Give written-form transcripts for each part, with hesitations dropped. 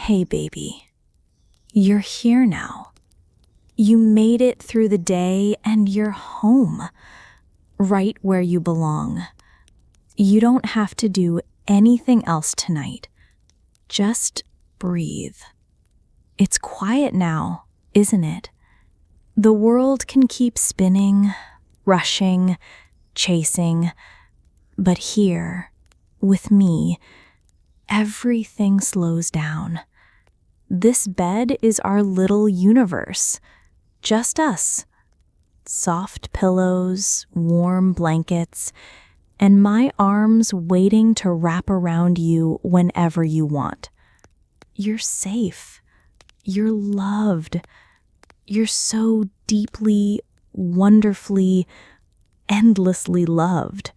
Hey, baby. You're here now. You made it through the day and you're home, right where you belong. You don't have to do anything else tonight. Just breathe. It's quiet now, isn't it? The world can keep spinning, rushing, chasing, but here, with me, everything slows down. This bed is our little universe, just us. Soft pillows, warm blankets, and my arms waiting to wrap around you whenever you want. You're safe. You're loved. You're so deeply, wonderfully, endlessly loved.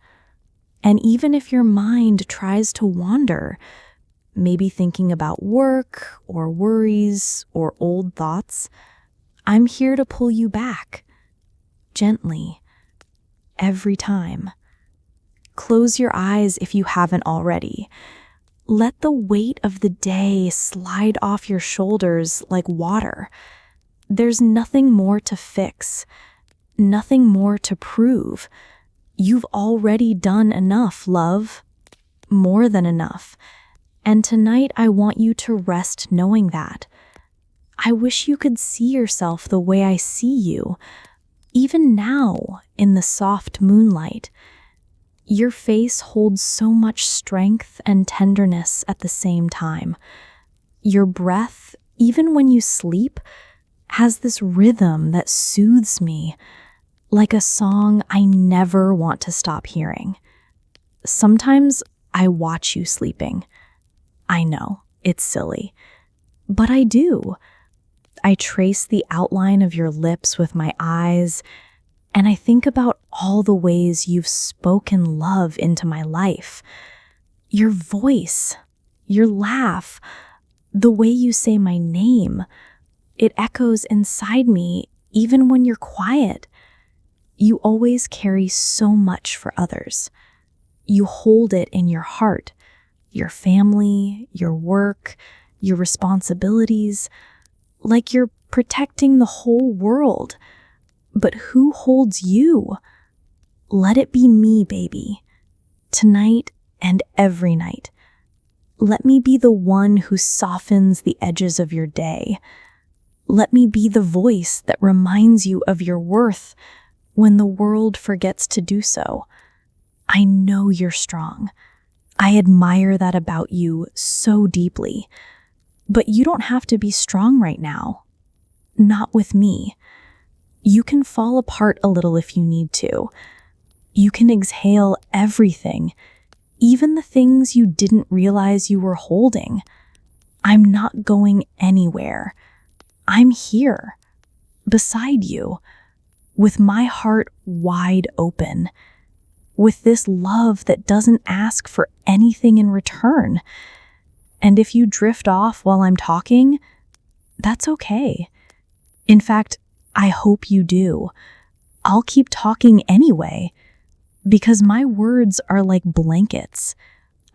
And even if your mind tries to wander, maybe thinking about work or worries or old thoughts, I'm here to pull you back, gently, every time. Close your eyes if you haven't already. Let the weight of the day slide off your shoulders like water. There's nothing more to fix, nothing more to prove. You've already done enough, love. More than enough. And tonight I want you to rest knowing that. I wish you could see yourself the way I see you, even now in the soft moonlight. Your face holds so much strength and tenderness at the same time. Your breath, even when you sleep, has this rhythm that soothes me, like a song I never want to stop hearing. Sometimes I watch you sleeping. I know, it's silly, but I do. I trace the outline of your lips with my eyes, and I think about all the ways you've spoken love into my life. Your voice, your laugh, the way you say my name, it echoes inside me even when you're quiet. You always carry so much for others. You hold it in your heart, your family, your work, your responsibilities, like you're protecting the whole world. But who holds you? Let it be me, baby. Tonight and every night. Let me be the one who softens the edges of your day. Let me be the voice that reminds you of your worth when the world forgets to do so. I know you're strong. I admire that about you so deeply. But you don't have to be strong right now. Not with me. You can fall apart a little if you need to. You can exhale everything, even the things you didn't realize you were holding. I'm not going anywhere. I'm here, beside you, with my heart wide open, with this love that doesn't ask for anything in return. And if you drift off while I'm talking, that's okay. In fact, I hope you do. I'll keep talking anyway, because my words are like blankets.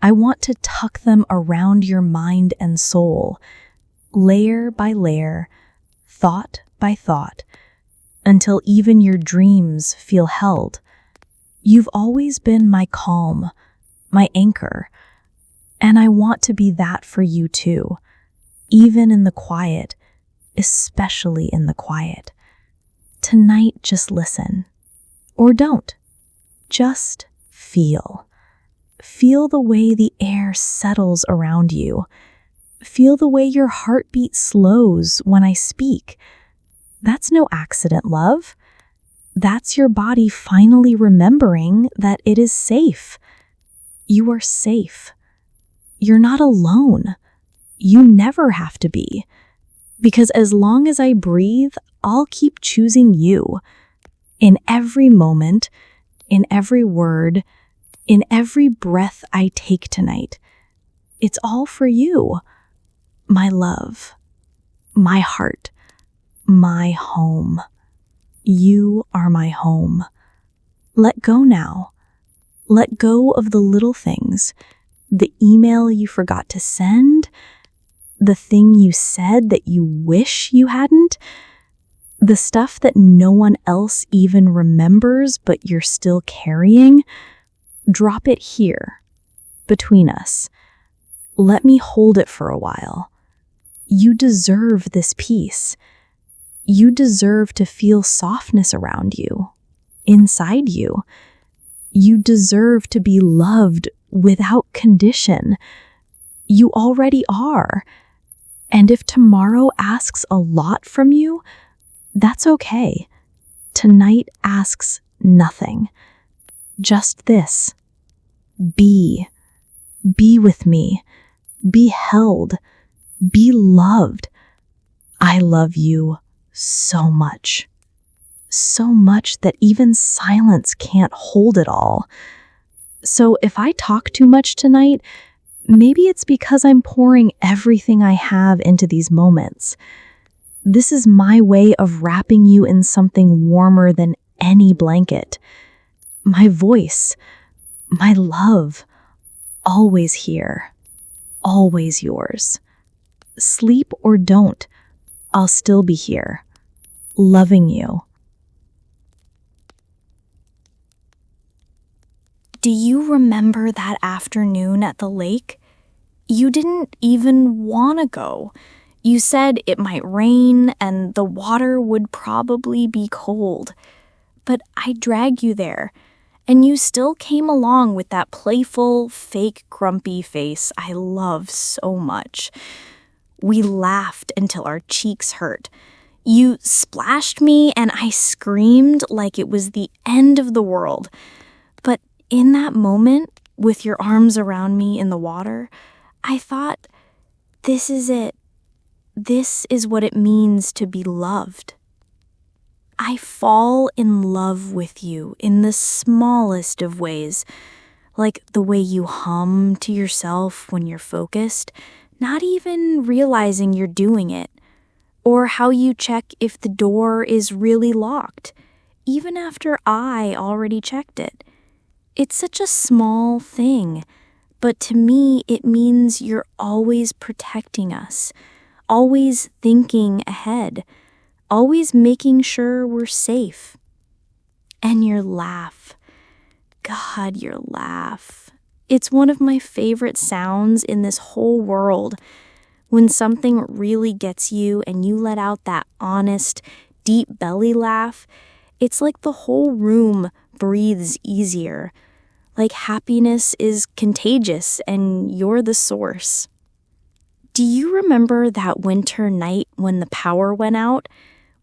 I want to tuck them around your mind and soul, layer by layer, thought by thought, until even your dreams feel held. You've always been my calm, my anchor, and I want to be that for you too, even in the quiet, especially in the quiet. Tonight, just listen. Or don't. Just feel. Feel the way the air settles around you. Feel the way your heartbeat slows when I speak. That's no accident, love. That's your body finally remembering that it is safe. You are safe. You're not alone. You never have to be. Because as long as I breathe, I'll keep choosing you. In every moment, in every word, in every breath I take tonight. It's all for you. My love. My heart. My home. You are my home. Let go now. Let go of the little things, the email you forgot to send, The thing you said that you wish you hadn't? The stuff that no one else even remembers but you're still carrying? Drop it here, between us. Let me hold it for a while. You deserve this peace. You deserve to feel softness around you, inside you. You deserve to be loved without condition. You already are. And if tomorrow asks a lot from you, that's okay. Tonight asks nothing. Just this. Be. Be with me. Be held. Be loved. I love you so much. So much that even silence can't hold it all. So if I talk too much tonight, maybe it's because I'm pouring everything I have into these moments. This is my way of wrapping you in something warmer than any blanket. My voice, my love, always here, always yours. Sleep or don't, I'll still be here, loving you. Do you remember that afternoon at the lake? You didn't even want to go. You said it might rain and the water would probably be cold. But I dragged you there, and you still came along with that playful, fake, grumpy face I love so much. We laughed until our cheeks hurt. You splashed me and I screamed like it was the end of the world. But in that moment, with your arms around me in the water, I thought, this is it. This is what it means to be loved. I fall in love with you in the smallest of ways, like the way you hum to yourself when you're focused, not even realizing you're doing it, or how you check if the door is really locked, even after I already checked it. It's such a small thing, but to me it means you're always protecting us, always thinking ahead, always making sure we're safe. And your laugh. God, your laugh. It's one of my favorite sounds in this whole world. When something really gets you and you let out that honest, deep belly laugh, it's like the whole room breathes easier. Like happiness is contagious and you're the source. Do you remember that winter night when the power went out?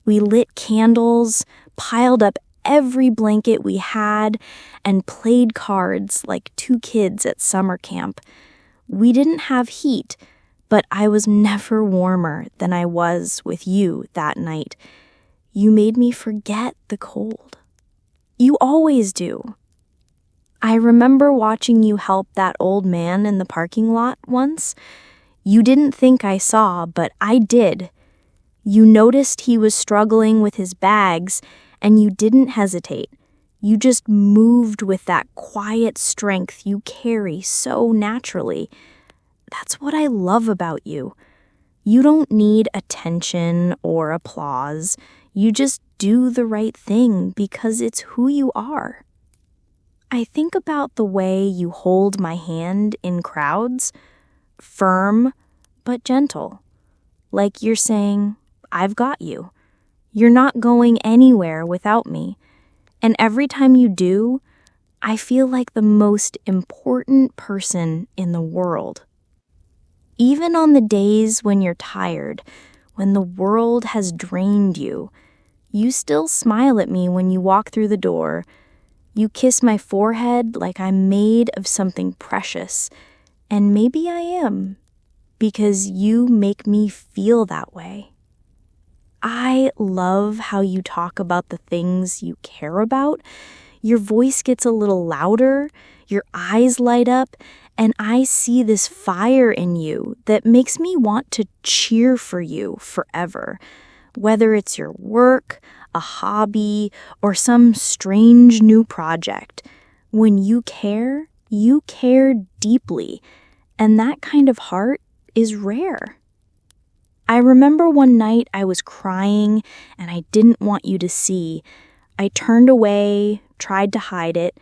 We lit candles, piled up every blanket we had, and played cards like two kids at summer camp. We didn't have heat, but I was never warmer than I was with you that night. You made me forget the cold. You always do. I remember watching you help that old man in the parking lot once. You didn't think I saw, but I did. You noticed he was struggling with his bags, and you didn't hesitate. You just moved with that quiet strength you carry so naturally. That's what I love about you. You don't need attention or applause. You just do the right thing because it's who you are. I think about the way you hold my hand in crowds, firm but gentle, like you're saying, I've got you. You're not going anywhere without me. And every time you do, I feel like the most important person in the world. Even on the days when you're tired, when the world has drained you, you still smile at me when you walk through the door. You kiss my forehead like I'm made of something precious, and maybe I am, because you make me feel that way. I love how you talk about the things you care about. Your voice gets a little louder, your eyes light up, and I see this fire in you that makes me want to cheer for you forever. Whether it's your work, a hobby, or some strange new project, when you care deeply, and that kind of heart is rare. I remember one night I was crying and I didn't want you to see. I turned away, tried to hide it,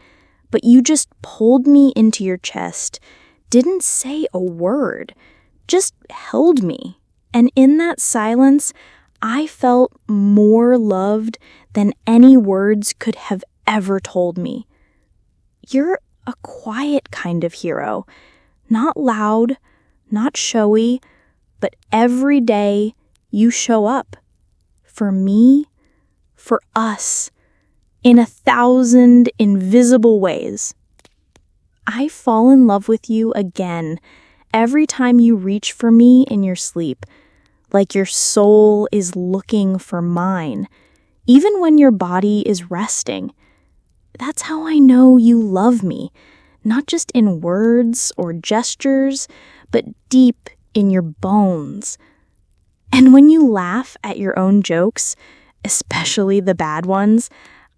but you just pulled me into your chest, didn't say a word, just held me. And in that silence, I felt more loved than any words could have ever told me. You're a quiet kind of hero, not loud, not showy, but every day you show up. For me, for us, in 1,000 invisible ways. I fall in love with you again every time you reach for me in your sleep, like your soul is looking for mine, even when your body is resting. That's how I know you love me, not just in words or gestures, but deep in your bones. And when you laugh at your own jokes, especially the bad ones,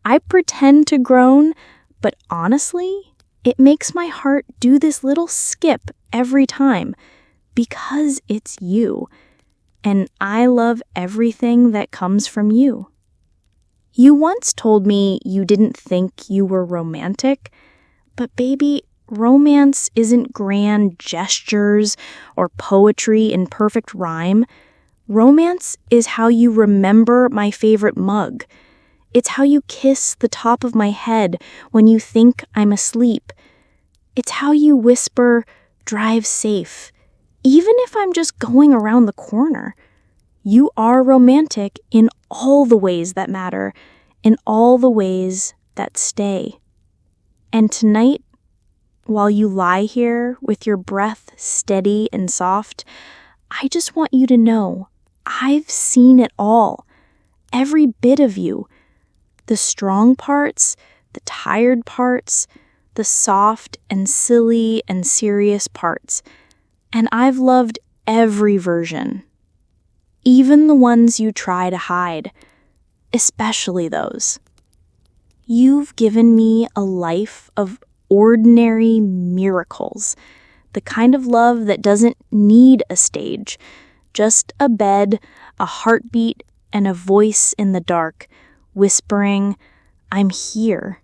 I pretend to groan, but honestly, it makes my heart do this little skip every time, because it's you, and I love everything that comes from you. You once told me you didn't think you were romantic, but baby, romance isn't grand gestures or poetry in perfect rhyme. Romance is how you remember my favorite mug. It's how you kiss the top of my head when you think I'm asleep. It's how you whisper, "Drive safe," even if I'm just going around the corner. You are romantic in all the ways that matter, in all the ways that stay. And tonight, while you lie here with your breath steady and soft, I just want you to know I've seen it all, every bit of you. The strong parts, the tired parts, the soft and silly and serious parts. And I've loved every version. Even the ones you try to hide, especially those. You've given me a life of ordinary miracles, the kind of love that doesn't need a stage, just a bed, a heartbeat, and a voice in the dark, whispering, "I'm here.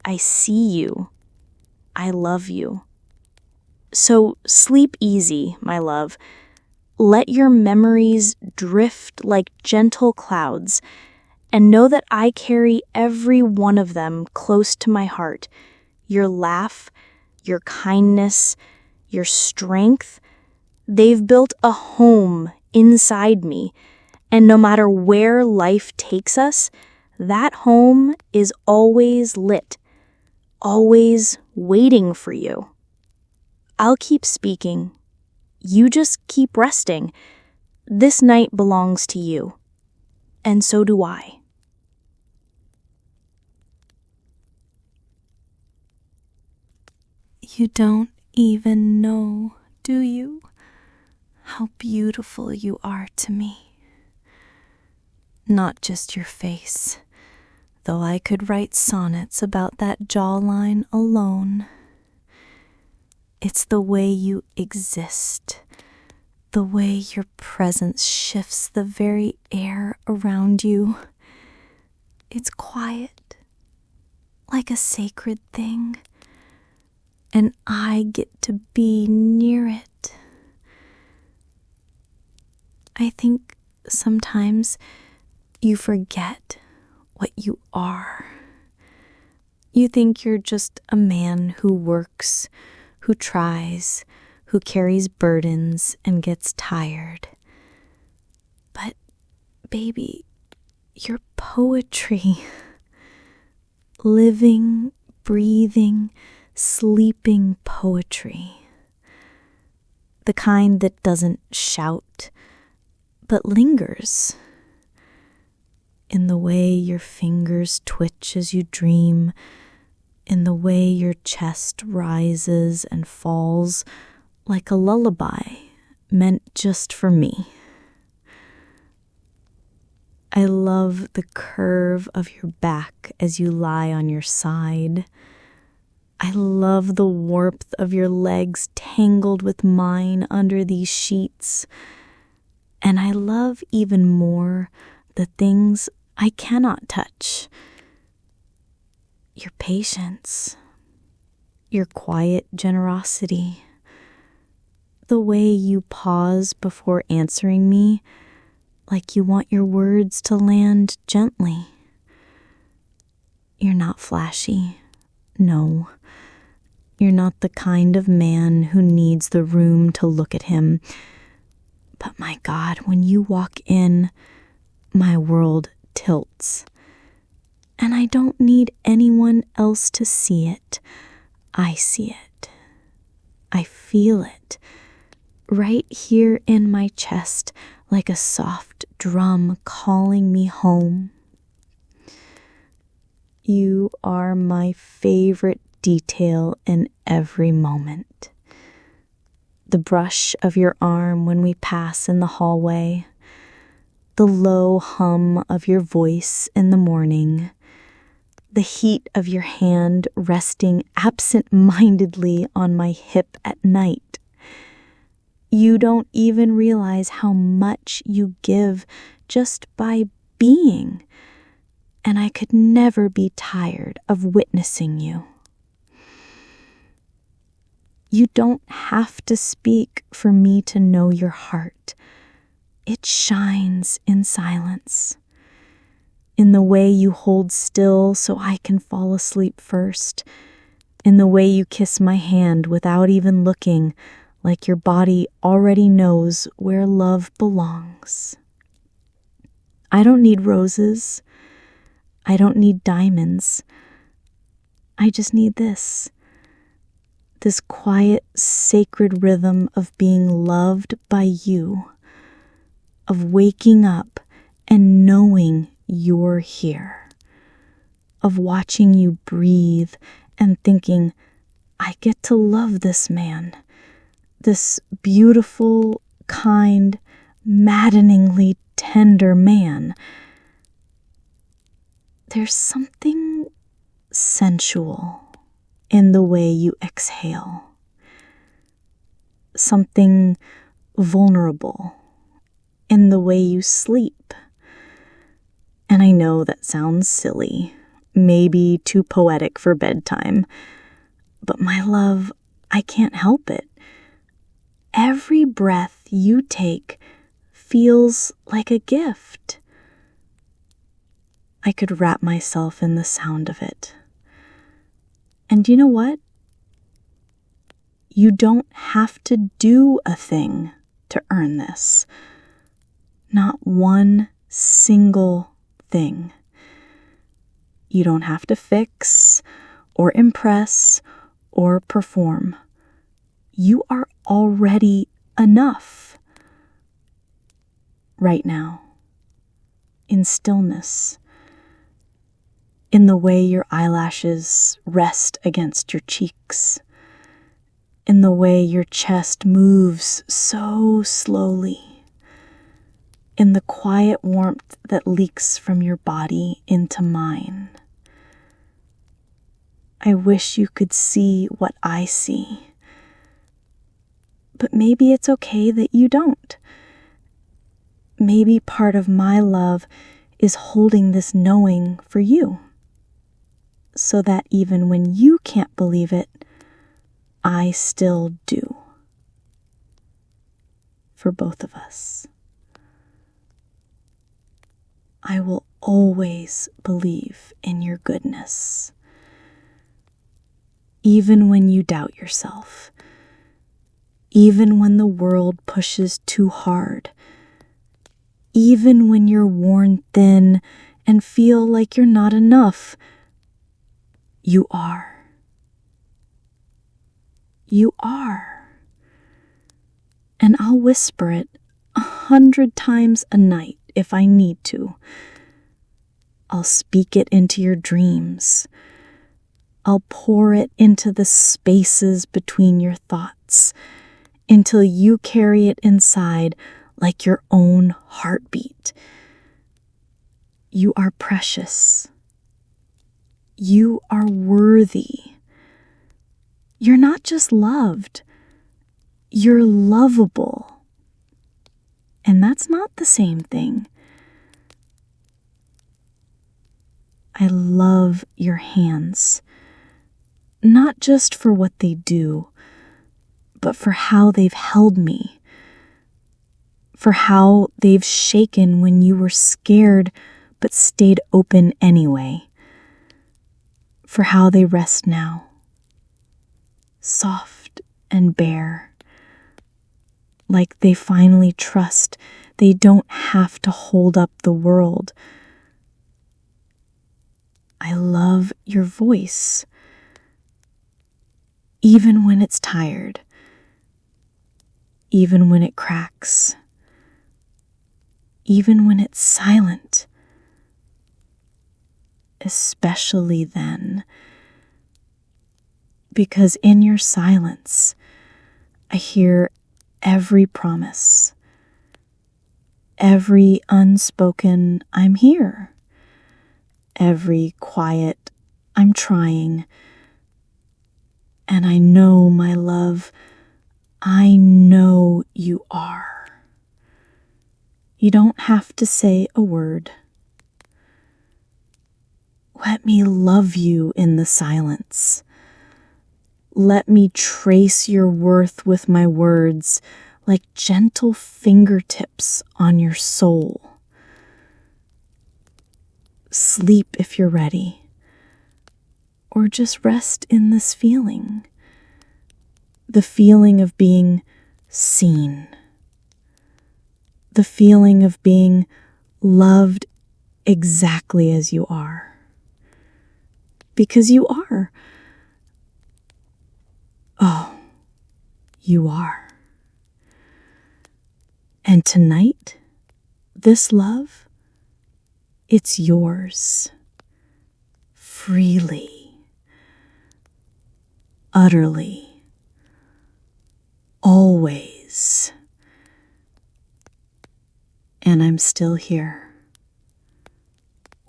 I see you. I love you." So sleep easy, my love. Let your memories drift like gentle clouds, and know that I carry every one of them close to my heart. Your laugh, your kindness, your strength, they've built a home inside me, and no matter where life takes us, that home is always lit, always waiting for you. I'll keep speaking. You just keep resting. This night belongs to you, and so do I. You don't even know, do you, how beautiful you are to me? Not just your face, though I could write sonnets about that jawline alone. It's the way you exist, the way your presence shifts the very air around you. It's quiet, like a sacred thing, and I get to be near it. I think sometimes you forget what you are. You think you're just a man who works, who tries, who carries burdens and gets tired. But, baby, you're poetry. Living, breathing, sleeping poetry. The kind that doesn't shout, but lingers. In the way your fingers twitch as you dream, in the way your chest rises and falls like a lullaby meant just for me. I love the curve of your back as you lie on your side. I love the warmth of your legs tangled with mine under these sheets. And I love even more the things I cannot touch. Your patience, your quiet generosity, the way you pause before answering me like you want your words to land gently. You're not flashy. No, you're not the kind of man who needs the room to look at him. But my God, when you walk in, my world tilts. And I don't need anyone else to see it. I see it. I feel it. Right here in my chest, like a soft drum calling me home. You are my favorite detail in every moment. The brush of your arm when we pass in the hallway, the low hum of your voice in the morning, the heat of your hand resting absent-mindedly on my hip at night. You don't even realize how much you give just by being, and I could never be tired of witnessing you. You don't have to speak for me to know your heart. It shines in silence, in the way you hold still so I can fall asleep first, in the way you kiss my hand without even looking, like your body already knows where love belongs. I don't need roses. I don't need diamonds. I just need this quiet, sacred rhythm of being loved by you, of waking up and knowing you're here, of watching you breathe and thinking, I get to love this man, this beautiful, kind, maddeningly tender man. There's something sensual in the way you exhale, something vulnerable in the way you sleep. And I know that sounds silly, maybe too poetic for bedtime, but my love, I can't help it. Every breath you take feels like a gift. I could wrap myself in the sound of it. And you know what? You don't have to do a thing to earn this. Not one single thing. You don't have to fix or impress or perform. You are already enough. Right now, in stillness, in the way your eyelashes rest against your cheeks, in the way your chest moves so slowly, in the quiet warmth that leaks from your body into mine. I wish you could see what I see, but maybe it's okay that you don't. Maybe part of my love is holding this knowing for you, so that even when you can't believe it, I still do. For both of us. I will always believe in your goodness. Even when you doubt yourself. Even when the world pushes too hard. Even when you're worn thin and feel like you're not enough. You are. You are. And I'll whisper it 100 times a night if I need to. I'll speak it into your dreams. I'll pour it into the spaces between your thoughts until you carry it inside like your own heartbeat. You are precious. You are worthy. You're not just loved. You're lovable. And that's not the same thing. I love your hands, not just for what they do, but for how they've held me, for how they've shaken when you were scared but stayed open anyway, for how they rest now, soft and bare, like they finally trust they don't have to hold up the world. I love your voice, even when it's tired, even when it cracks, even when it's silent, especially then, because in your silence, I hear every promise, every unspoken "I'm here," every quiet "I'm trying." And I know, my love, I know you are. You don't have to say a word. Let me love you in the silence. Let me trace your worth with my words like gentle fingertips on your soul. Sleep if you're ready, or just rest in this feeling, the feeling of being seen, the feeling of being loved exactly as you are. Because you are. Oh, you are. And tonight, this love, it's yours. Freely. Utterly. Always. And I'm still here,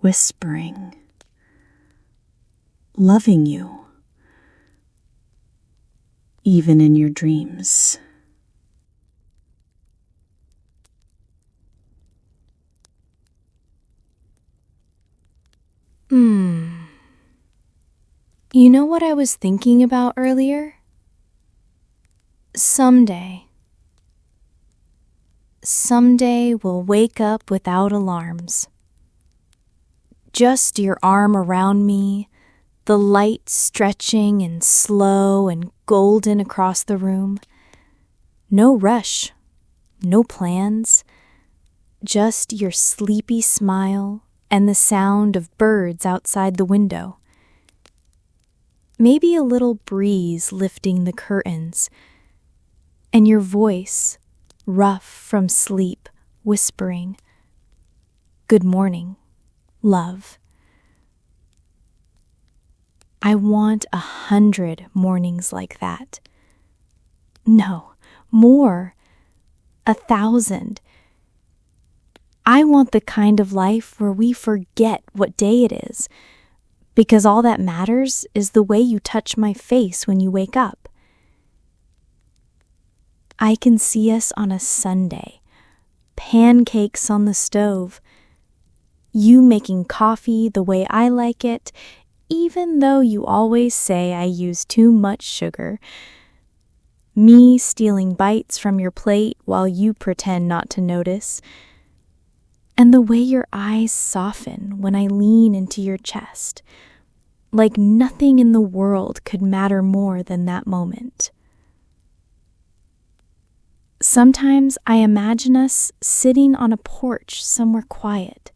whispering, loving you, even in your dreams. You know what I was thinking about earlier? Someday we'll wake up without alarms. Just your arm around me, the light stretching and slow and golden across the room. No rush, no plans, just your sleepy smile and the sound of birds outside the window. Maybe a little breeze lifting the curtains, and your voice, rough from sleep, whispering, "Good morning, love." I want 100 mornings like that. No, more. 1,000. I want the kind of life where we forget what day it is, because all that matters is the way you touch my face when you wake up. I can see us on a Sunday, pancakes on the stove, you making coffee the way I like it, even though you always say I use too much sugar, me stealing bites from your plate while you pretend not to notice, and the way your eyes soften when I lean into your chest, like nothing in the world could matter more than that moment. Sometimes I imagine us sitting on a porch somewhere quiet,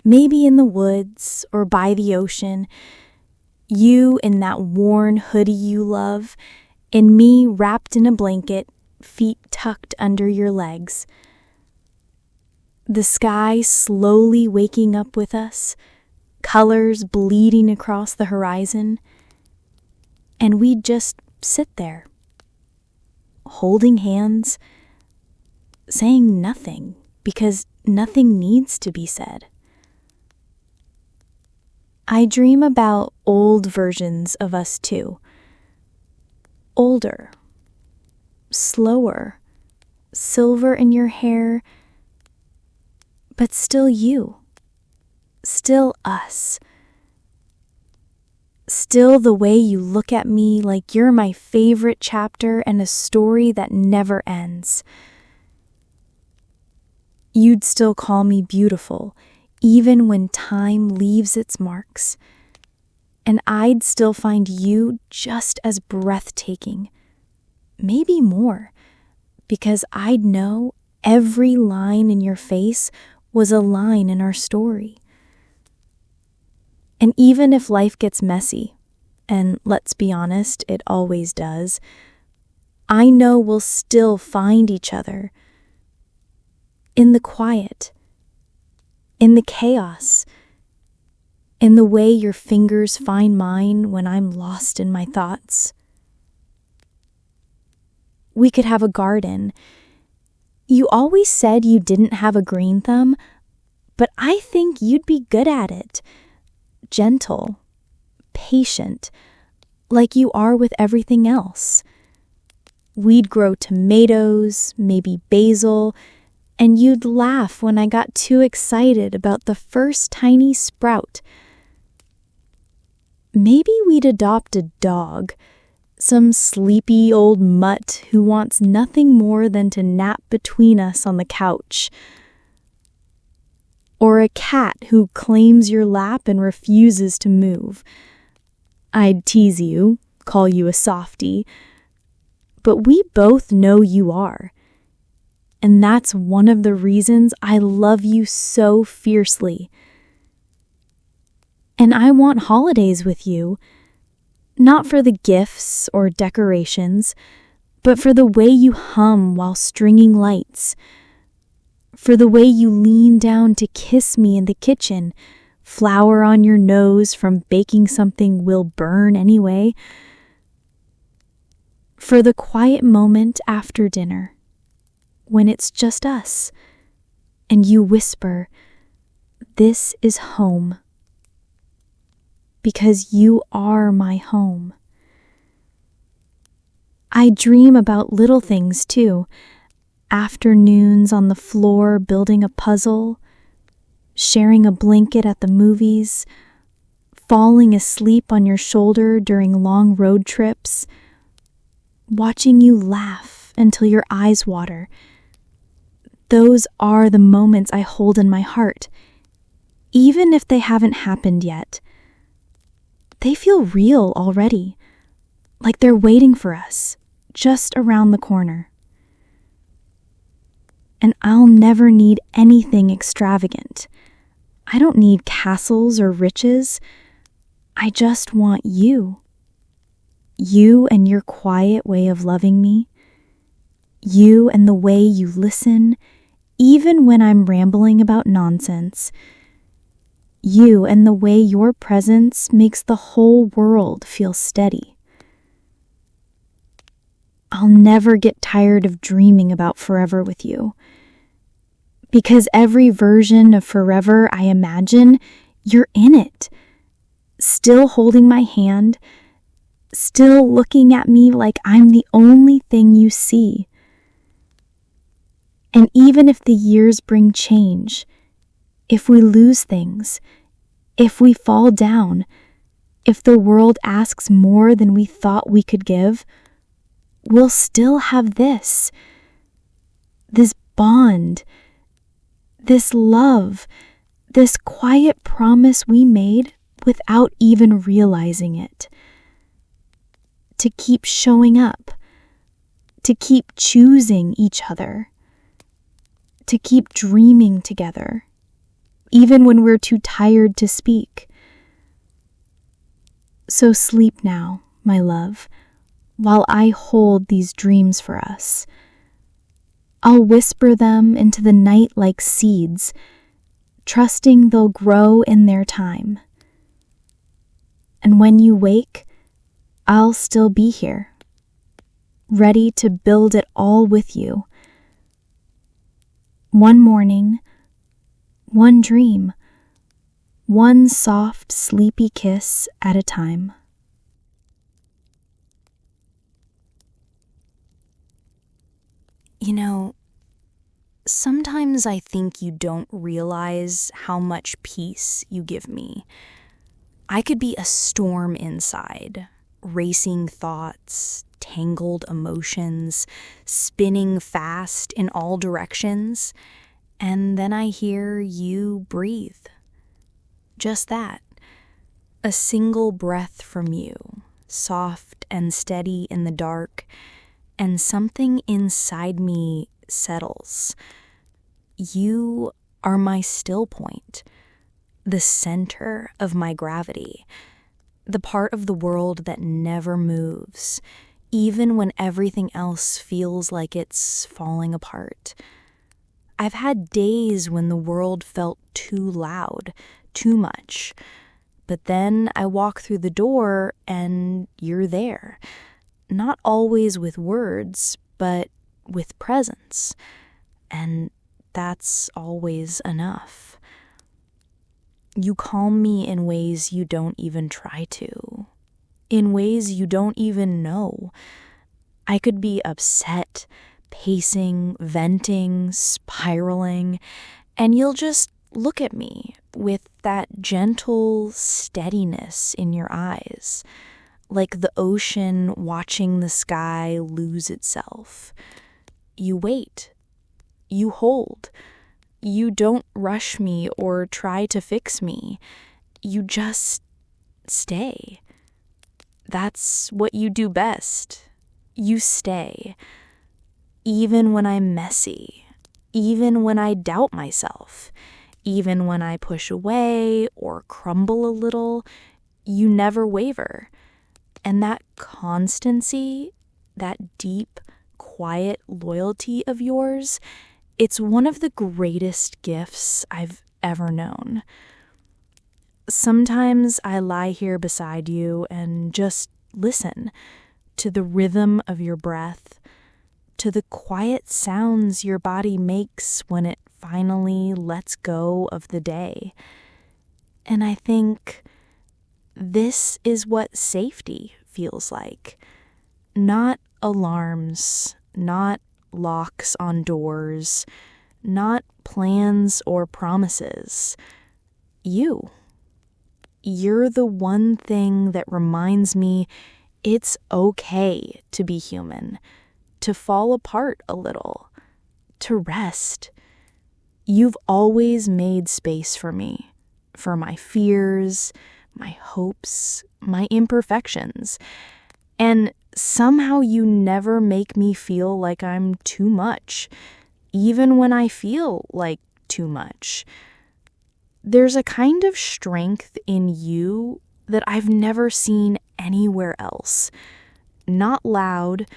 maybe in the woods or by the ocean, you in that worn hoodie you love, and me wrapped in a blanket, feet tucked under your legs. The sky slowly waking up with us, colors bleeding across the horizon, and we'd just sit there, holding hands, saying nothing, because nothing needs to be said. I dream about old versions of us too. Older, slower, silver in your hair, but still you, still us. Still the way you look at me like you're my favorite chapter in a story that never ends. You'd still call me beautiful, even when time leaves its marks. And I'd still find you just as breathtaking, maybe more, because I'd know every line in your face was a line in our story. And even if life gets messy, and let's be honest, it always does, I know we'll still find each other. In the quiet, in the chaos, in the way your fingers find mine when I'm lost in my thoughts. We could have a garden. You always said you didn't have a green thumb, but I think you'd be good at it. Gentle, patient, like you are with everything else. We'd grow tomatoes, maybe basil, and you'd laugh when I got too excited about the first tiny sprout. Maybe we'd adopt a dog, some sleepy old mutt who wants nothing more than to nap between us on the couch. Or a cat who claims your lap and refuses to move. I'd tease you, call you a softie, but we both know you are. And that's one of the reasons I love you so fiercely. And I want holidays with you, not for the gifts or decorations, but for the way you hum while stringing lights, for the way you lean down to kiss me in the kitchen, flour on your nose from baking something we'll burn anyway, for the quiet moment after dinner, when it's just us, and you whisper, "This is home," because you are my home. I dream about little things too. Afternoons on the floor building a puzzle, sharing a blanket at the movies, falling asleep on your shoulder during long road trips, watching you laugh until your eyes water. Those are the moments I hold in my heart, even if they haven't happened yet. They feel real already, like they're waiting for us, just around the corner. And I'll never need anything extravagant. I don't need castles or riches. I just want you. You and your quiet way of loving me. You and the way you listen, even when I'm rambling about nonsense. You and the way your presence makes the whole world feel steady. I'll never get tired of dreaming about forever with you. Because every version of forever I imagine, you're in it. Still holding my hand, still looking at me like I'm the only thing you see. And even if the years bring change, if we lose things, if we fall down, if the world asks more than we thought we could give, we'll still have this bond, this love, this quiet promise we made without even realizing it. To keep showing up, to keep choosing each other, to keep dreaming together, even when we're too tired to speak. So sleep now, my love, while I hold these dreams for us. I'll whisper them into the night like seeds, trusting they'll grow in their time. And when you wake, I'll still be here, ready to build it all with you. One morning, one dream, one soft, sleepy kiss at a time. You know, Sometimes I think you don't realize how much peace you give me. I could be a storm inside, racing thoughts, tangled emotions, spinning fast in all directions, and then I hear you breathe. Just that. A single breath from you, soft and steady in the dark, and something inside me settles. You are my still point, the center of my gravity, the part of the world that never moves, even when everything else feels like it's falling apart. I've had days when the world felt too loud, too much. But then I walk through the door and you're there. Not always with words, but with presence. And that's always enough. You calm me in ways you don't even try to, in ways you don't even know. I could be upset, pacing, venting, spiraling, and you'll just look at me with that gentle steadiness in your eyes, like the ocean watching the sky lose itself. You wait. You hold. You don't rush me or try to fix me. You just stay. That's what you do best. You stay. Even when I'm messy. Even when I doubt myself. Even when I push away or crumble a little, you never waver. And that constancy, that deep, quiet loyalty of yours, it's one of the greatest gifts I've ever known. Sometimes I lie here beside you and just listen to the rhythm of your breath, to the quiet sounds your body makes when it finally lets go of the day. And I think this is what safety feels like. Not alarms, not locks on doors, not plans or promises. You. You're the one thing that reminds me it's okay to be human, to fall apart a little, to rest. You've always made space for me, for my fears, my hopes, my imperfections. And somehow you never make me feel like I'm too much, even when I feel like too much. There's a kind of strength in you that I've never seen anywhere else. Not loud,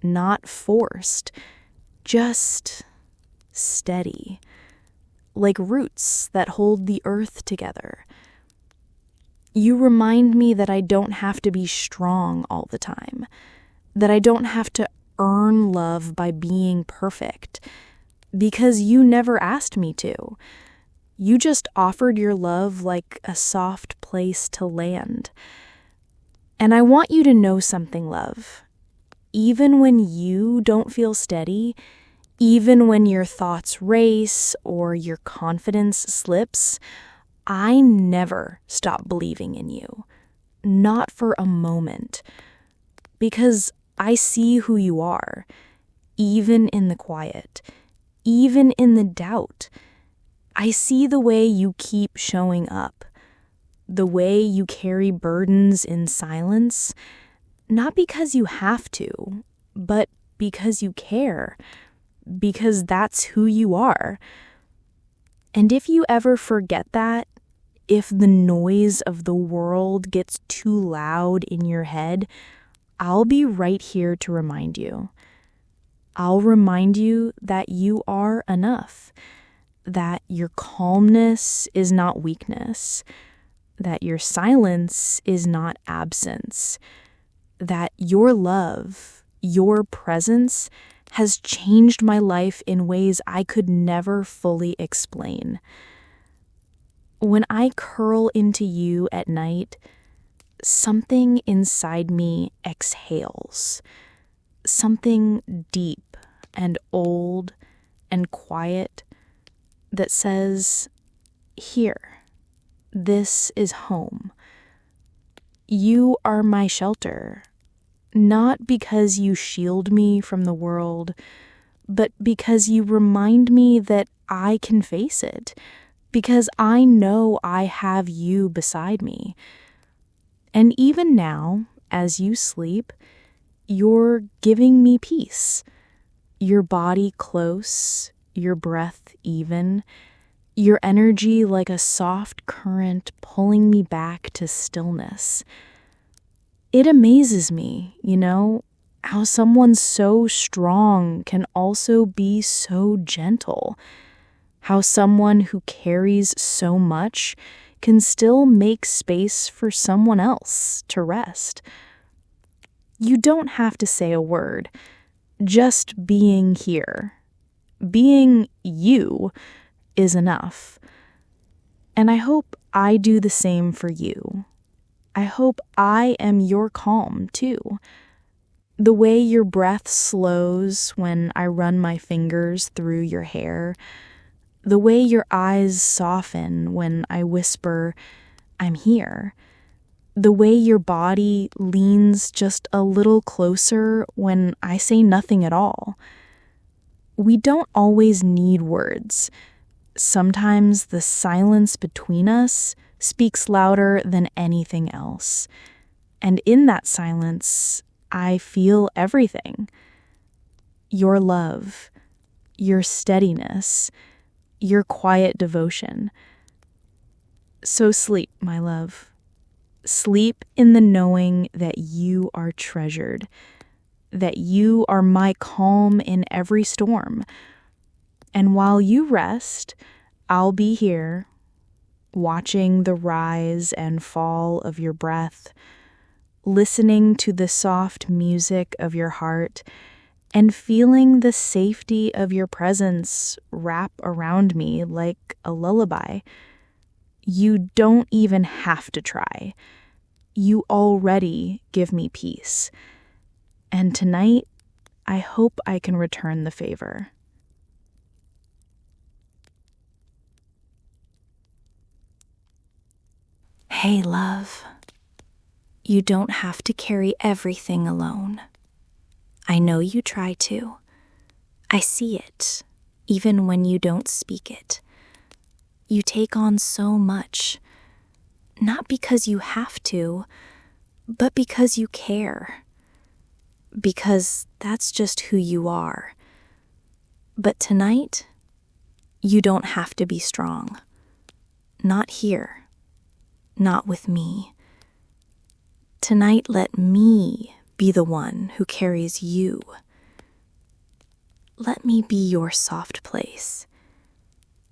not forced, just steady, like roots that hold the earth together. You remind me that I don't have to be strong all the time, that I don't have to earn love by being perfect, because you never asked me to. You just offered your love like a soft place to land. And I want you to know something, love. Even when you don't feel steady, even when your thoughts race or your confidence slips, I never stop believing in you. Not for a moment. Because I see who you are, even in the quiet, even in the doubt. I see the way you keep showing up, the way you carry burdens in silence, not because you have to, but because you care, because that's who you are. And if you ever forget that, if the noise of the world gets too loud in your head, I'll be right here to remind you. I'll remind you that you are enough, that your calmness is not weakness, that your silence is not absence, that your love, your presence has changed my life in ways I could never fully explain. When I curl into you at night, something inside me exhales, something deep and old and quiet that says, "Here, this is home. You are my shelter, not because you shield me from the world, but because you remind me that I can face it, because I know I have you beside me. And even now, as you sleep, you're giving me peace. Your body close, your breath even, your energy like a soft current pulling me back to stillness. It amazes me, how someone so strong can also be so gentle. How someone who carries so much can still make space for someone else to rest. You don't have to say a word, just being here. Being you is enough. And I hope I do the same for you. I hope I am your calm, too. The way your breath slows when I run my fingers through your hair, the way your eyes soften when I whisper, "I'm here." The way your body leans just a little closer when I say nothing at all. We don't always need words. Sometimes the silence between us speaks louder than anything else. And in that silence, I feel everything. Your love, your steadiness, your quiet devotion. So sleep, my love. Sleep in the knowing that you are treasured, that you are my calm in every storm. And while you rest, I'll be here, watching the rise and fall of your breath, listening to the soft music of your heart, and feeling the safety of your presence wrap around me like a lullaby. You don't even have to try. You already give me peace. And tonight, I hope I can return the favor. Hey, love. You don't have to carry everything alone. I know you try to. I see it, even when you don't speak it. You take on so much, not because you have to, but because you care. Because that's just who you are. But tonight, you don't have to be strong. Not here. Not with me. Tonight, let me be the one who carries you. Let me be your soft place.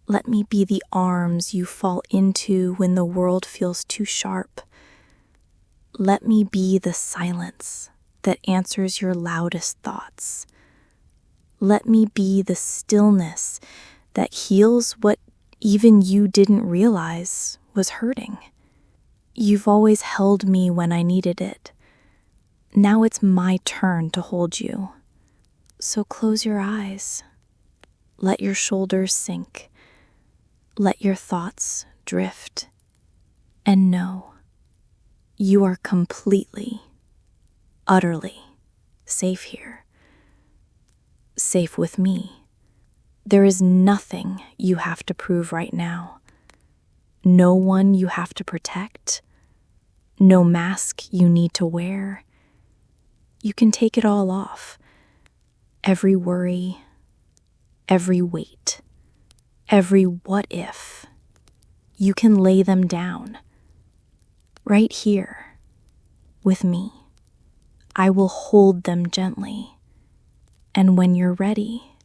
Let me be the arms you fall into when the world feels too sharp. Let me be the silence that answers your loudest thoughts. Let me be the stillness that heals what even you didn't realize was hurting. You've always held me when I needed it. Now it's my turn to hold you. So close your eyes. Let your shoulders sink. Let your thoughts drift. And know you are completely, utterly safe here. Safe with me. There is nothing you have to prove right now. No one you have to protect. No mask you need to wear. You can take it all off. Every worry, every weight, every what if. You can lay them down. Right here, with me. I will hold them gently. And when you're ready,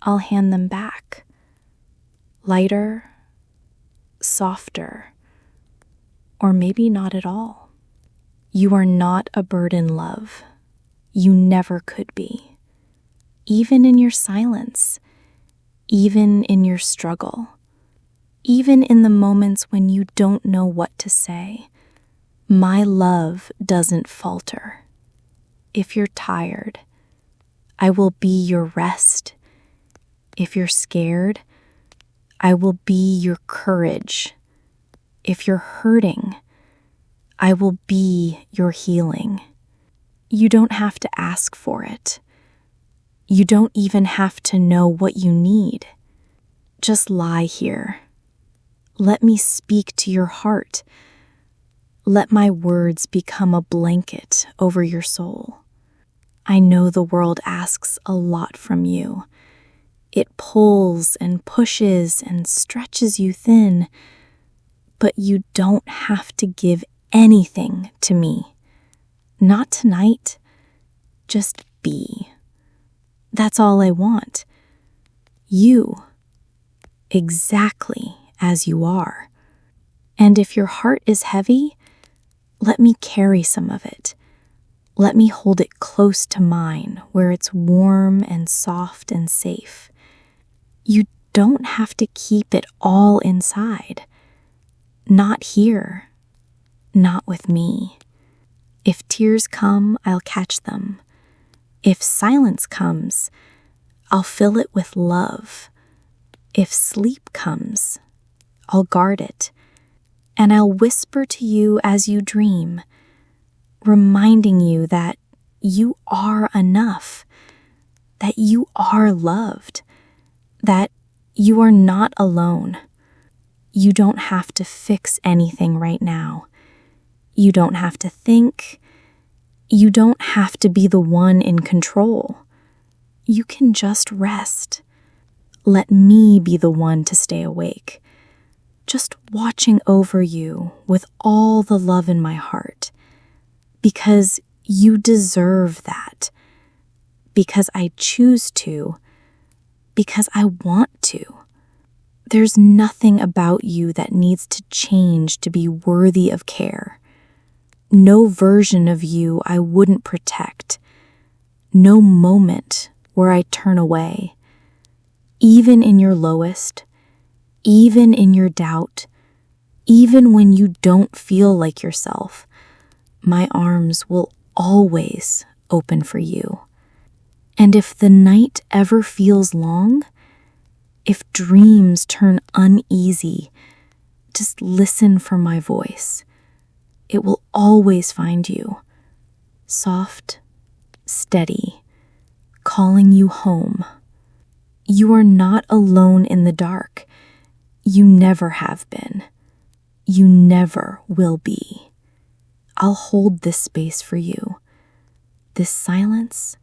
I'll hand them back. Lighter, softer, or maybe not at all. You are not a burden, love. You never could be. Even in your silence, even in your struggle, even in the moments when you don't know what to say, my love doesn't falter. If you're tired, I will be your rest. If you're scared, I will be your courage. If you're hurting, I will be your healing. You don't have to ask for it. You don't even have to know what you need. Just lie here. Let me speak to your heart. Let my words become a blanket over your soul. I know the world asks a lot from you. It pulls and pushes and stretches you thin, but you don't have to give anything to me. Not tonight. Just be. That's all I want. You. Exactly as you are. And if your heart is heavy, let me carry some of it. Let me hold it close to mine where it's warm and soft and safe. You don't have to keep it all inside. Not here. Not with me. If tears come, I'll catch them. If silence comes, I'll fill it with love. If sleep comes, I'll guard it. And I'll whisper to you as you dream, reminding you that you are enough, that you are loved, that you are not alone. You don't have to fix anything right now. You don't have to think. You don't have to be the one in control. You can just rest. Let me be the one to stay awake, just watching over you with all the love in my heart, because you deserve that, because I choose to, because I want to. There's nothing about you that needs to change to be worthy of care. No version of you I wouldn't protect. No moment where I turn away. Even in your lowest, even in your doubt, even when you don't feel like yourself, my arms will always open for you. And if the night ever feels long, if dreams turn uneasy, just listen for my voice. It will always find you, soft, steady, calling you home. You are not alone in the dark. You never have been. You never will be. I'll hold this space for you, this silence,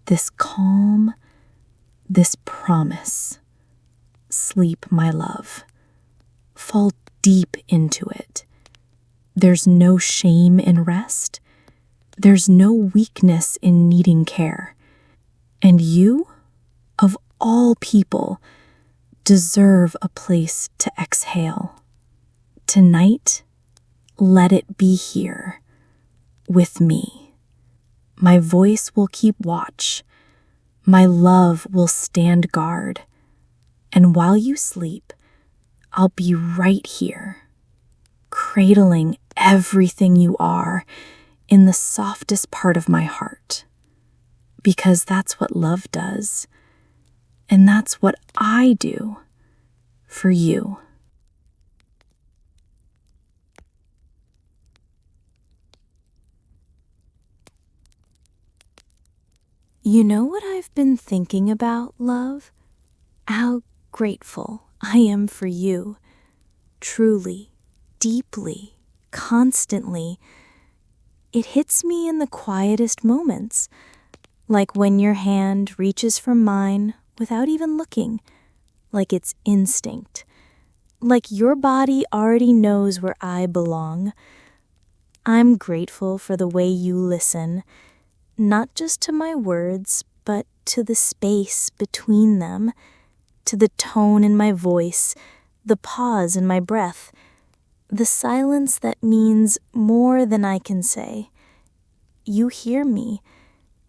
this calm, this promise. Sleep, my love. Fall deep into it. There's no shame in rest. There's no weakness in needing care. And you, of all people, deserve a place to exhale. Tonight, let it be here, with me. My voice will keep watch. My love will stand guard. And while you sleep, I'll be right here, cradling everything you are in the softest part of my heart. Because that's what love does. And that's what I do for you. You know what I've been thinking about, love? How grateful I am for you. Truly, deeply, constantly. It hits me in the quietest moments, like when your hand reaches for mine without even looking, like it's instinct, like your body already knows where I belong. I'm grateful for the way you listen, not just to my words, but to the space between them, to the tone in my voice, the pause in my breath, the silence that means more than I can say. You hear me,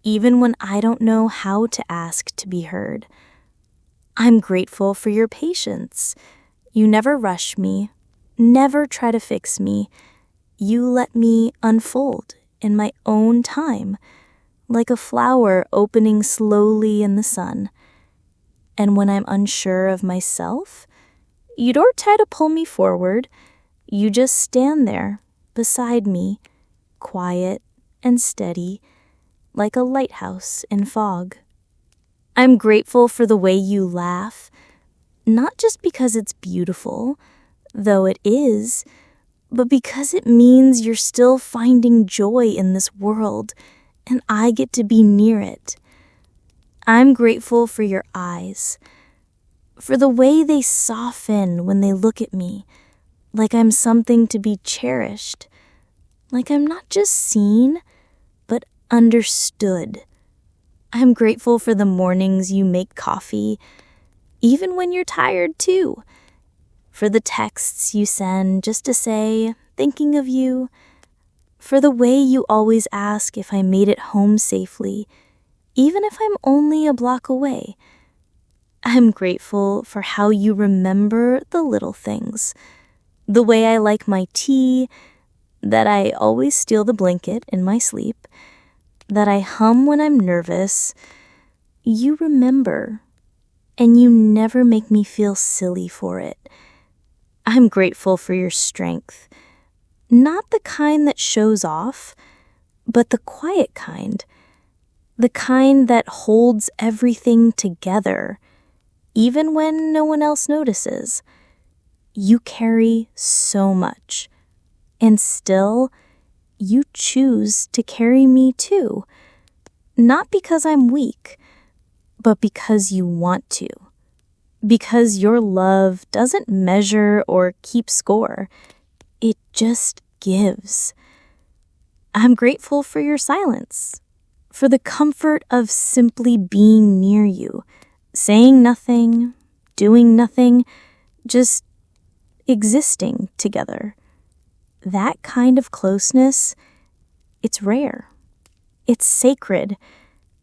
even when I don't know how to ask to be heard. I'm grateful for your patience. You never rush me, never try to fix me. You let me unfold in my own time, like a flower opening slowly in the sun. And when I'm unsure of myself, you don't try to pull me forward. You just stand there beside me, quiet and steady, like a lighthouse in fog. I'm grateful for the way you laugh, not just because it's beautiful, though it is, but because it means you're still finding joy in this world, and I get to be near it. I'm grateful for your eyes, for the way they soften when they look at me, like I'm something to be cherished, like I'm not just seen, but understood. I'm grateful for the mornings you make coffee, even when you're tired too, for the texts you send just to say, thinking of you, for the way you always ask if I made it home safely, even if I'm only a block away. I'm grateful for how you remember the little things, the way I like my tea, that I always steal the blanket in my sleep, that I hum when I'm nervous. You remember, and you never make me feel silly for it. I'm grateful for your strength, not the kind that shows off, but the quiet kind, the kind that holds everything together, even when no one else notices. You carry so much, and still, you choose to carry me too, not because I'm weak, but because you want to, because your love doesn't measure or keep score, it just gives. I'm grateful for your silence, for the comfort of simply being near you, saying nothing, doing nothing, just existing together. That kind of closeness, it's rare, it's sacred,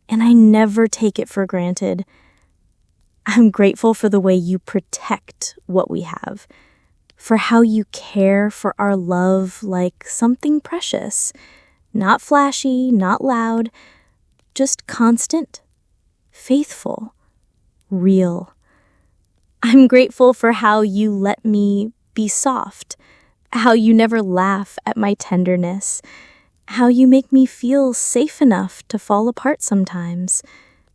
and I never take it for granted. I'm grateful for the way you protect what we have, for how you care for our love like something precious, not flashy, not loud, just constant, faithful, real. I'm grateful for how you let me be soft, how you never laugh at my tenderness, how you make me feel safe enough to fall apart sometimes,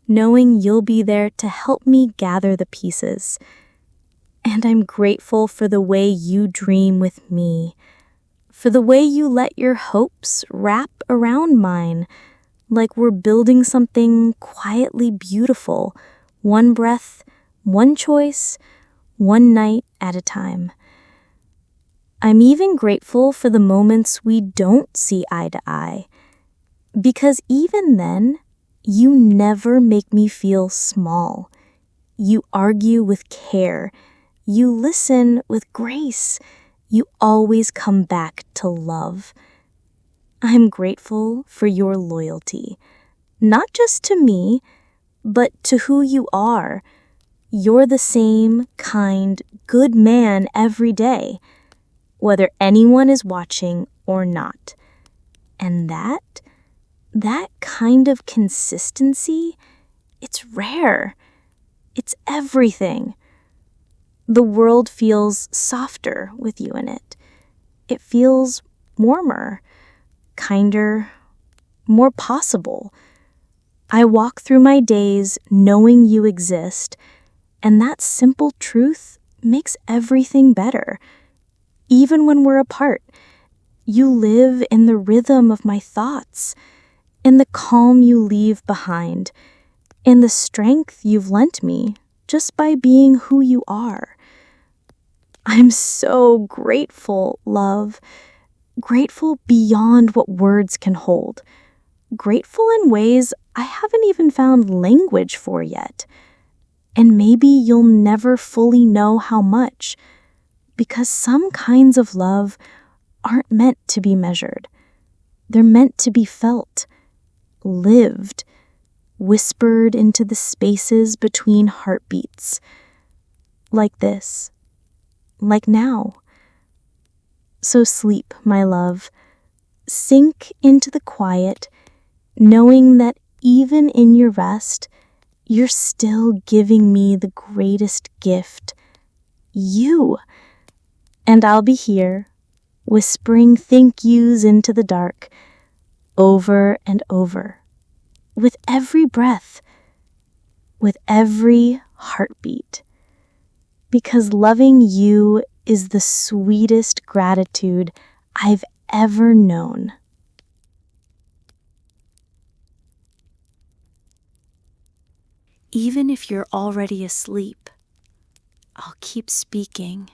knowing you'll be there to help me gather the pieces. And I'm grateful for the way you dream with me, for the way you let your hopes wrap around mine, like we're building something quietly beautiful, one breath, one choice, one night at a time. I'm even grateful for the moments we don't see eye to eye, because even then, you never make me feel small. You argue with care. You listen with grace. You always come back to love. I'm grateful for your loyalty, not just to me, but to who you are. You're the same kind, good man every day, whether anyone is watching or not. And that kind of consistency, it's rare. It's everything. The world feels softer with you in it. It feels warmer, kinder, more possible. I walk through my days knowing you exist, and that simple truth makes everything better. Even when we're apart, you live in the rhythm of my thoughts, in the calm you leave behind, in the strength you've lent me just by being who you are. I'm so grateful, love. Grateful beyond what words can hold. Grateful in ways I haven't even found language for yet. And maybe you'll never fully know how much, because some kinds of love aren't meant to be measured. They're meant to be felt, lived, whispered into the spaces between heartbeats. Like this. Like now. So sleep, my love. Sink into the quiet, knowing that even in your rest, you're still giving me the greatest gift, you. And I'll be here, whispering thank yous into the dark, over and over, with every breath, with every heartbeat. Because loving you is the sweetest gratitude I've ever known. Even if you're already asleep, I'll keep speaking.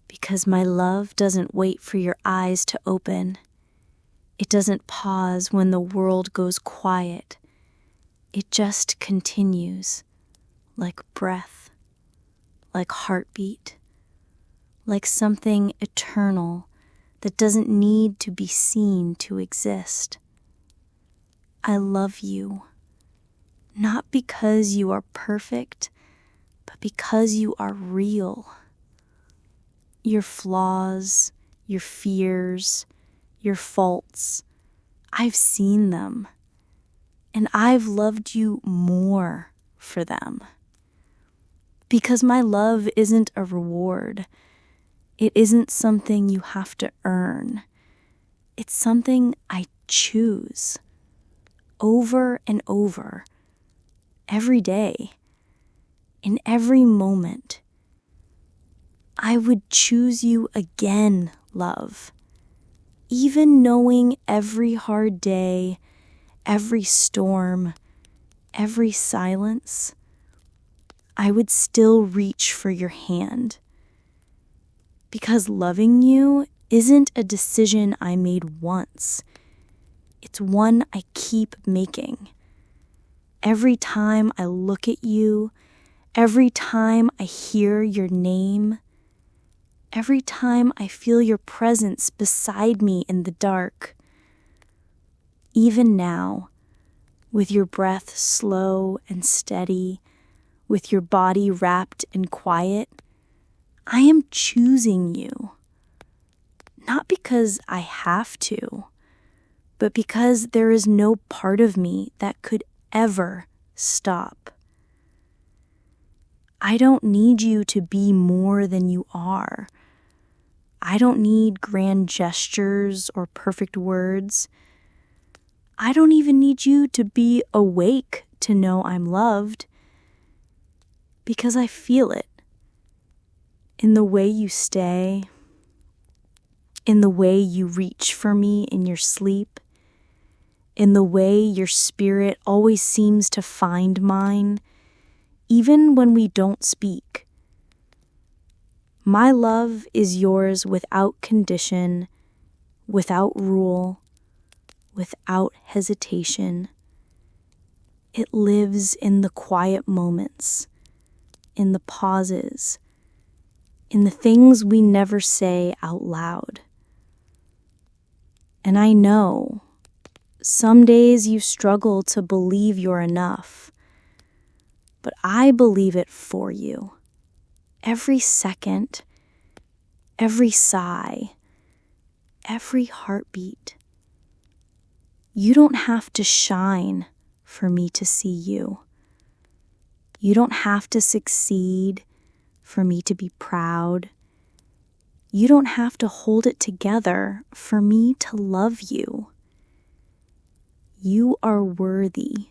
Because my love doesn't wait for your eyes to open. It doesn't pause when the world goes quiet. It just continues, like breath, like heartbeat, like something eternal that doesn't need to be seen to exist. I love you, not because you are perfect, but because you are real. Your flaws, your fears, your faults, I've seen them, and I've loved you more for them. Because my love isn't a reward. It isn't something you have to earn. It's something I choose over and over, every day, in every moment. I would choose you again, love. Even knowing every hard day, every storm, every silence, I would still reach for your hand. Because loving you isn't a decision I made once. It's one I keep making. Every time I look at you, every time I hear your name, every time I feel your presence beside me in the dark. Even now, with your breath slow and steady, with your body wrapped in quiet, I am choosing you. Not because I have to, but because there is no part of me that could ever stop. I don't need you to be more than you are. I don't need grand gestures or perfect words. I don't even need you to be awake to know I'm loved, because I feel it in the way you stay, in the way you reach for me in your sleep, in the way your spirit always seems to find mine, even when we don't speak. My love is yours without condition, without rule, without hesitation. It lives in the quiet moments, in the pauses, in the things we never say out loud. And I know some days you struggle to believe you're enough, but I believe it for you. Every second, every sigh, every heartbeat. You don't have to shine for me to see you. You don't have to succeed for me to be proud. You don't have to hold it together for me to love you. You are worthy,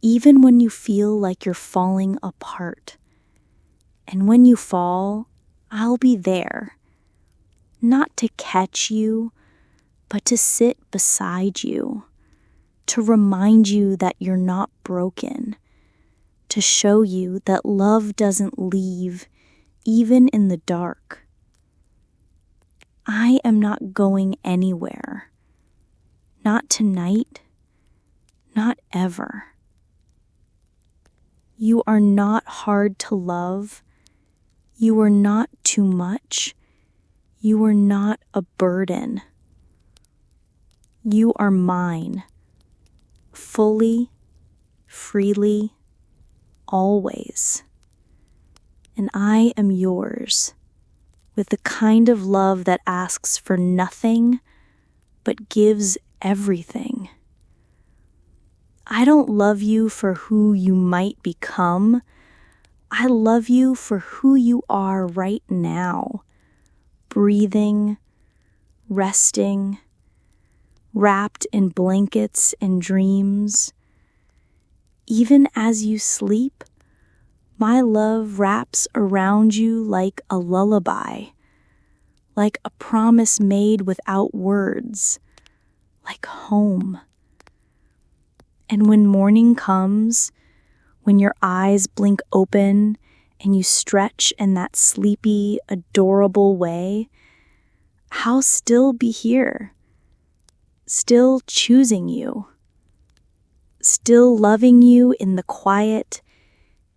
even when you feel like you're falling apart. And when you fall, I'll be there, not to catch you, but to sit beside you, to remind you that you're not broken, to show you that love doesn't leave, even in the dark. I am not going anywhere. Not tonight, not ever. You are not hard to love. You are not too much. You are not a burden. You are mine, fully, freely, always. And I am yours, with the kind of love that asks for nothing but gives everything. I don't love you for who you might become. I love you for who you are right now, breathing, resting, wrapped in blankets and dreams. Even as you sleep, my love wraps around you like a lullaby, like a promise made without words, like home. And when morning comes, when your eyes blink open and you stretch in that sleepy, adorable way, I'll still be here, still choosing you, still loving you in the quiet,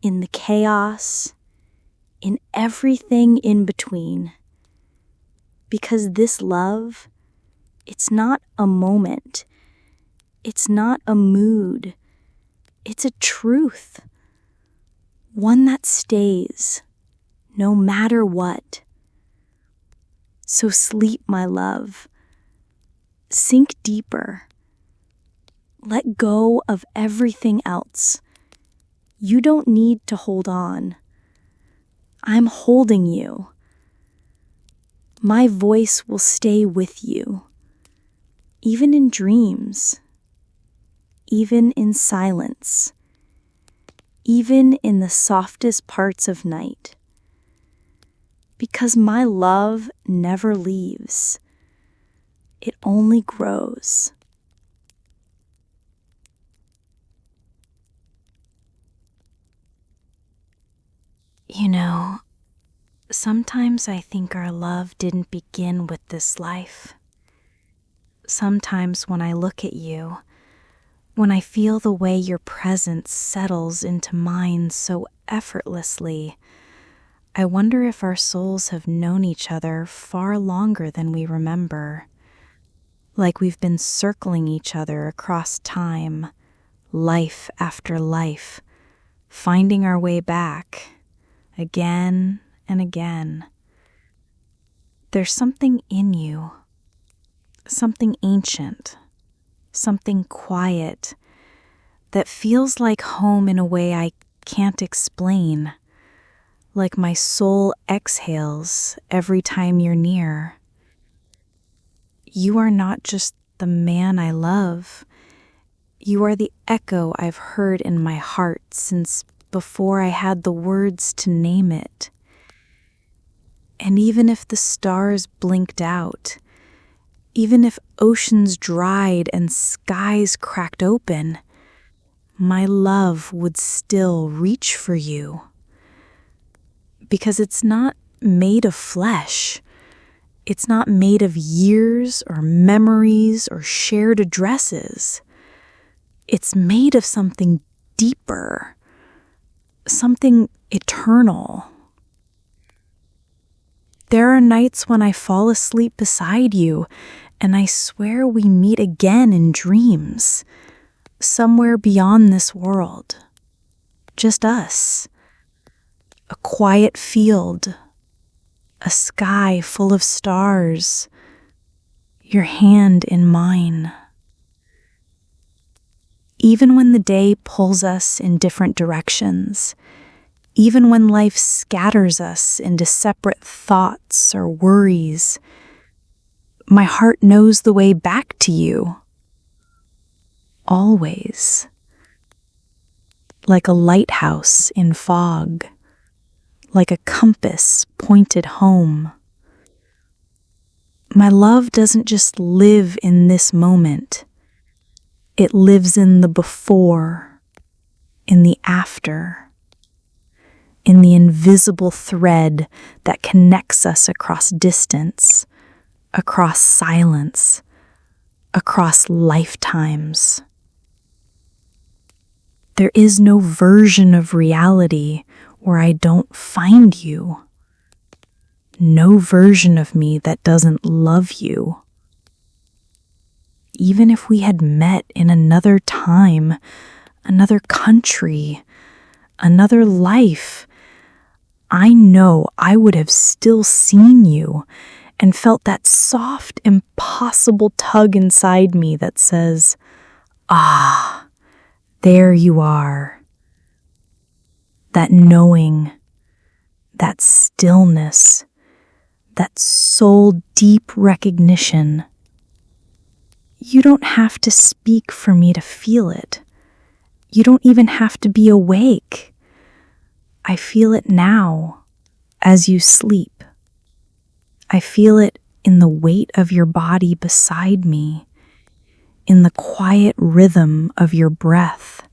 in the chaos, in everything in between. Because this love, it's not a moment, it's not a mood, it's a truth, one that stays, no matter what. So sleep, my love, sink deeper, let go of everything else. You don't need to hold on. I'm holding you. My voice will stay with you, even in dreams, even in silence, even in the softest parts of night. Because my love never leaves. It only grows. You know, sometimes I think our love didn't begin with this life. Sometimes when I look at you, when I feel the way your presence settles into mine so effortlessly, I wonder if our souls have known each other far longer than we remember. Like we've been circling each other across time, life after life, finding our way back, again and again. There's something in you, something ancient, something quiet, that feels like home in a way I can't explain, like my soul exhales every time you're near. You are not just the man I love. You are the echo I've heard in my heart since before I had the words to name it. And even if the stars blinked out, even if oceans dried and skies cracked open, my love would still reach for you. Because it's not made of flesh. It's not made of years or memories or shared addresses. It's made of something deeper, something eternal. There are nights when I fall asleep beside you, and I swear we meet again in dreams, somewhere beyond this world. Just us. A quiet field, a sky full of stars, your hand in mine. Even when the day pulls us in different directions, even when life scatters us into separate thoughts or worries, my heart knows the way back to you. Always. Like a lighthouse in fog, like a compass pointed home. My love doesn't just live in this moment. It lives in the before, in the after, in the invisible thread that connects us across distance, across silence, across lifetimes. There is no version of reality where I don't find you. No version of me that doesn't love you. Even if we had met in another time, another country, another life, I know I would have still seen you and felt that soft, impossible tug inside me that says, "Ah, There you are. That knowing, that stillness, that soul deep recognition. You don't have to speak for me to feel it. You don't even have to be awake. I feel it now as you sleep. I feel it in the weight of your body beside me, in the quiet rhythm of your breath,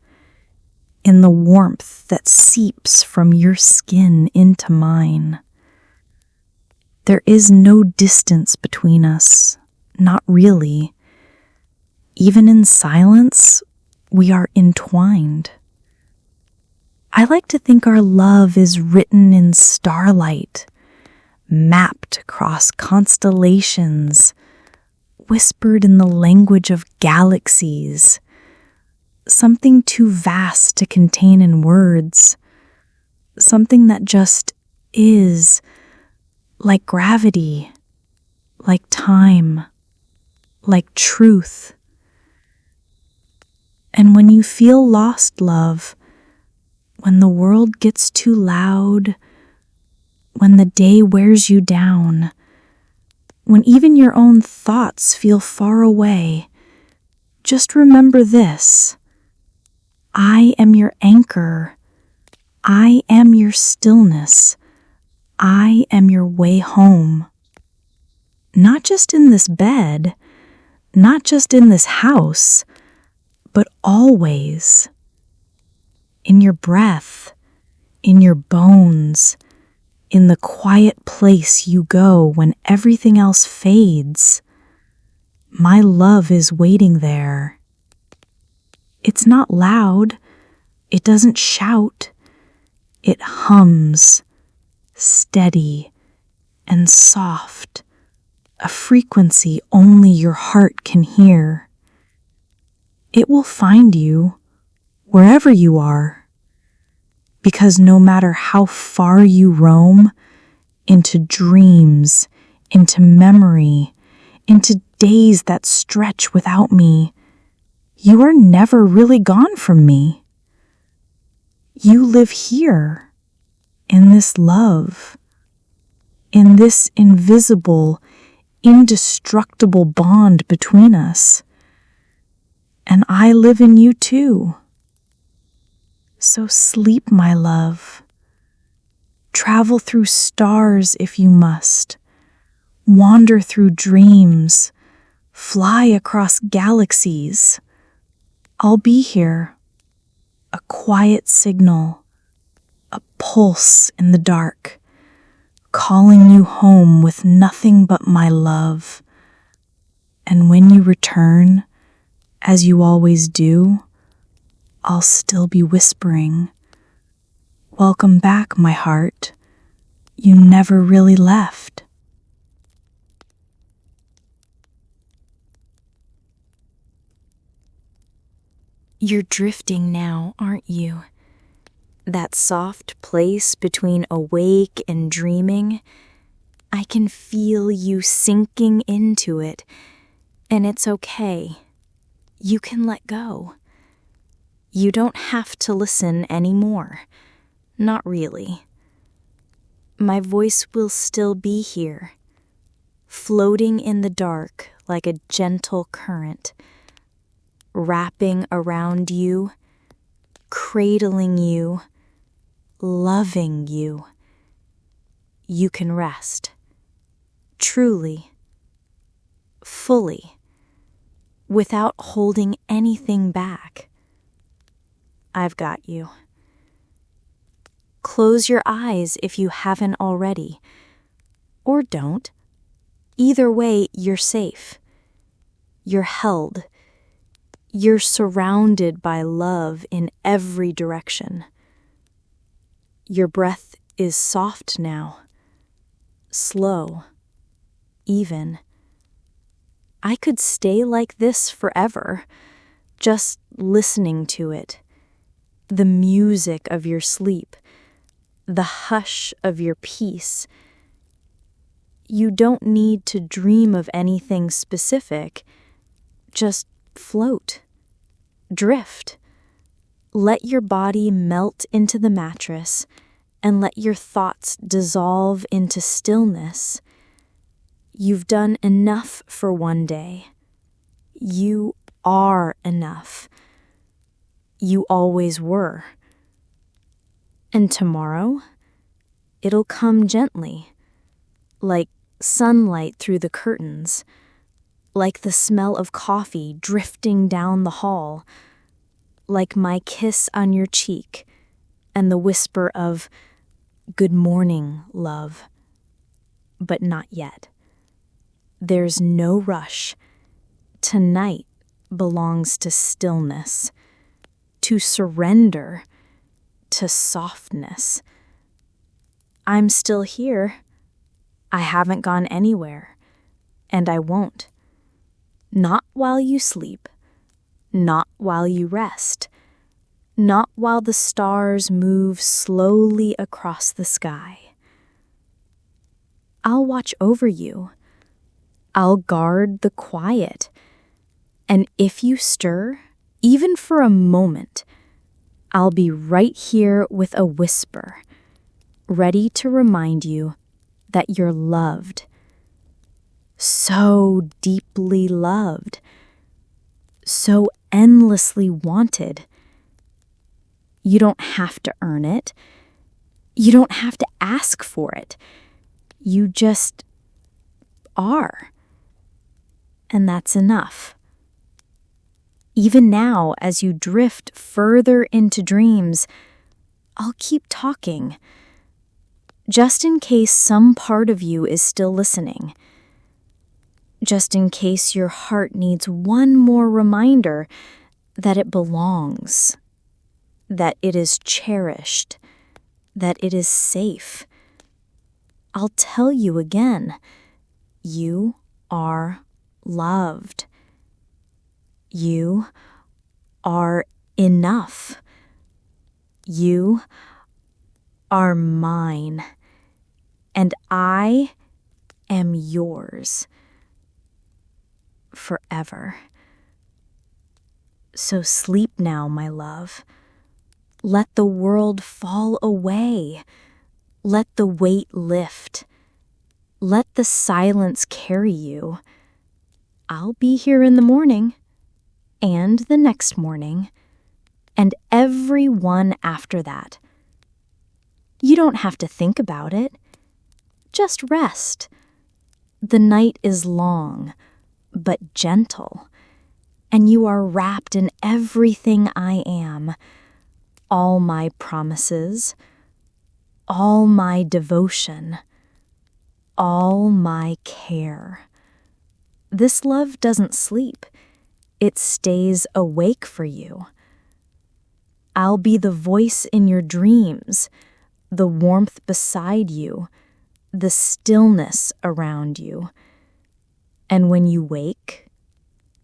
in the warmth that seeps from your skin into mine. There is no distance between us, not really. Even in silence, we are entwined. I like to think our love is written in starlight, mapped across constellations, whispered in the language of galaxies, something too vast to contain in words, something that just is, like gravity, like time, like truth. And when you feel lost, love, when the world gets too loud, when the day wears you down, when even your own thoughts feel far away, just remember this. I am your anchor. I am your stillness. I am your way home. Not just in this bed, not just in this house, but always. In your breath, in your bones, in the quiet place you go when everything else fades. My love is waiting there. It's not loud. It doesn't shout. It hums, steady and soft, a frequency only your heart can hear. It will find you wherever you are, because no matter how far you roam, into dreams, into memory, into days that stretch without me, you are never really gone from me. You live here, in this love, in this invisible, indestructible bond between us. And I live in you too. So sleep, my love. Travel through stars if you must. Wander through dreams. Fly across galaxies. I'll be here. A quiet signal. A pulse in the dark. Calling you home with nothing but my love. And when you return, as you always do, I'll still be whispering, "Welcome back, my heart. You never really left." You're drifting now, aren't you? That soft place between awake and dreaming, I can feel you sinking into it, and it's okay. You can let go. You don't have to listen anymore. Not really. My voice will still be here, floating in the dark like a gentle current, wrapping around you, cradling you, loving you. You can rest, truly, fully, without holding anything back. I've got you. Close your eyes if you haven't already, or don't. Either way, you're safe. You're held. You're surrounded by love in every direction. Your breath is soft now, slow, even. I could stay like this forever, just listening to it. The music of your sleep, the hush of your peace. You don't need to dream of anything specific. Just float, drift, Let your body melt into the mattress and let your thoughts dissolve into stillness. You've done enough for one day. You are enough. You always were. And tomorrow, it'll come gently, like sunlight through the curtains, like the smell of coffee drifting down the hall, like my kiss on your cheek and the whisper of, "Good morning, love." But not yet. There's no rush. Tonight belongs to stillness, to surrender, to softness. I'm still here. I haven't gone anywhere, and I won't. Not while you sleep, not while you rest, not while the stars move slowly across the sky. I'll watch over you. I'll guard the quiet. And if you stir, even for a moment, I'll be right here with a whisper, ready to remind you that you're loved. So deeply loved. So endlessly wanted. You don't have to earn it. You don't have to ask for it. You just are. And that's enough. Even now, as you drift further into dreams, I'll keep talking, just in case some part of you is still listening. Just in case your heart needs one more reminder that it belongs, that it is cherished, that it is safe. I'll tell you again, you are loved. You are enough. You are mine, and I am yours forever. So sleep now, my love. Let the world fall away. Let the weight lift. Let the silence carry you. I'll be here in the morning, and the next morning, and every one after that. You don't have to think about it. Just rest. The night is long, but gentle, and you are wrapped in everything I am, all my promises, all my devotion, all my care. This love doesn't sleep. It stays awake for you. I'll be the voice in your dreams, the warmth beside you, the stillness around you. And when you wake,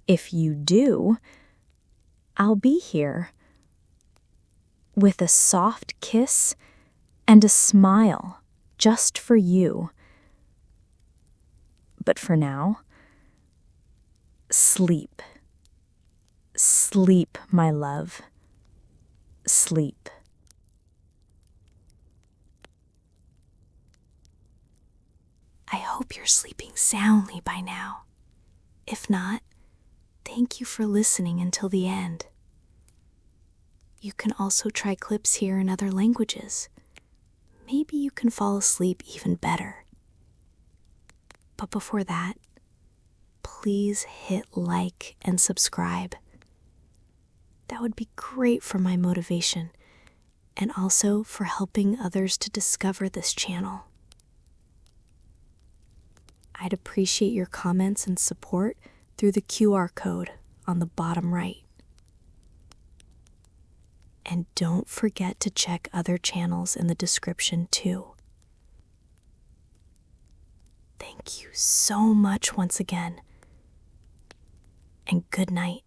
if you do, I'll be here with a soft kiss and a smile just for you. But for now, sleep. Sleep, my love. Sleep. I hope you're sleeping soundly by now. If not, thank you for listening until the end. You can also try clips here in other languages. Maybe you can fall asleep even better. But before that, please hit like and subscribe. That would be great for my motivation and also for helping others to discover this channel. I'd appreciate your comments and support through the QR code on the bottom right. And don't forget to check other channels in the description too. Thank you so much once again, and good night.